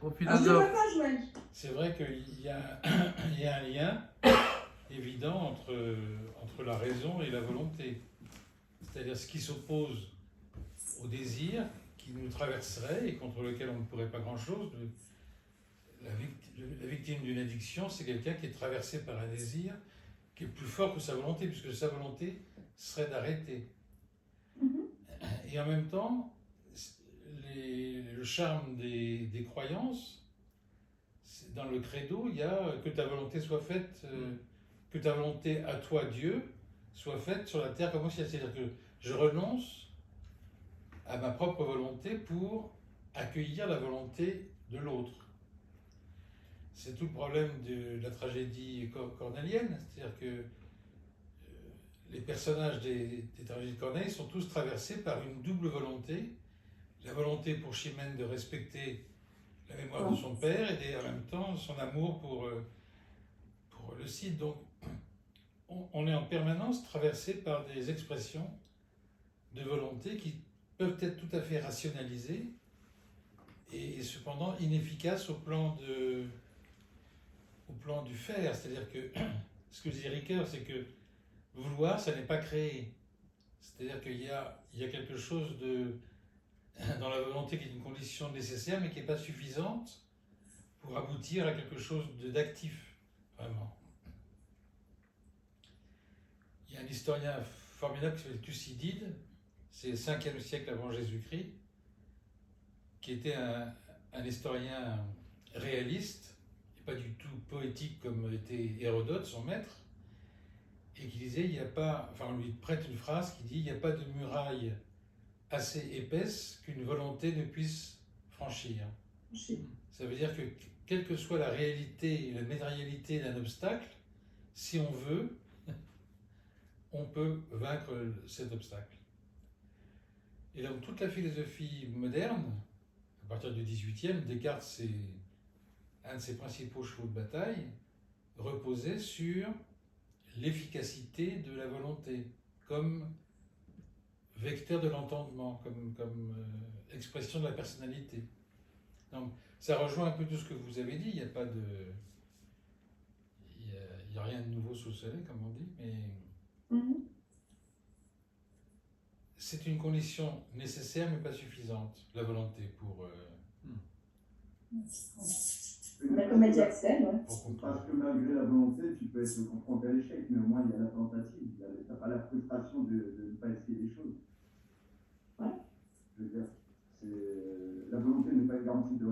au Je philosophe. ne pas jouer. C'est vrai qu'il y a, il y a un lien évident entre la raison et la volonté. C'est-à-dire ce qui s'oppose au désir qui nous traverserait et contre lequel on ne pourrait pas grand-chose. La victime d'une addiction, c'est quelqu'un qui est traversé par un désir qui est plus fort que sa volonté, puisque sa volonté serait d'arrêter. Et en même temps, le charme des croyances, dans le credo, il y a que ta volonté soit faite, que ta volonté à toi, Dieu, soit faite sur la terre comme au ciel. C'est-à-dire que je renonce à ma propre volonté pour accueillir la volonté de l'autre. C'est tout le problème de la tragédie cornélienne, c'est-à-dire que les personnages des tragédies de Corneille sont tous traversés par une double volonté. La volonté pour Chimène de respecter la mémoire de son père et en même temps son amour pour le Cid. Donc on est en permanence traversé par des expressions de volonté qui peuvent être tout à fait rationalisées et cependant inefficaces au plan du faire. C'est-à-dire que ce que dit Ricoeur, c'est que vouloir, ça n'est pas créer. C'est-à-dire qu'il y a quelque chose dans la volonté qui est une condition nécessaire, mais qui n'est pas suffisante pour aboutir à quelque chose d'actif, vraiment. Il y a un historien formidable qui s'appelle Thucydide, c'est le 5e siècle avant Jésus-Christ, qui était un historien réaliste, et pas du tout poétique comme était Hérodote, son maître, et qui disait, il n'y a pas, enfin on lui prête une phrase qui dit, il n'y a pas de muraille assez épaisse qu'une volonté ne puisse franchir. Ça veut dire que quelle que soit la réalité, la matérialité d'un obstacle, si on veut, on peut vaincre cet obstacle. Et donc toute la philosophie moderne, à partir du XVIIIe, Descartes, c'est un de ses principaux chevaux de bataille, reposait sur l'efficacité de la volonté, comme vecteur de l'entendement, comme expression de la personnalité. Donc ça rejoint un peu tout ce que vous avez dit, il n'y a pas de... Il n'y a rien de nouveau sous le soleil, comme on dit, mais c'est une condition nécessaire mais pas suffisante, la volonté pour... Comme a dit Axel, ouais. Parce que malgré la volonté, tu peux être confronté à l'échec, mais au moins il y a la tentative, tu n'as pas la frustration de ne pas essayer des choses. Ouais. Je veux dire, la volonté n'est pas garantie de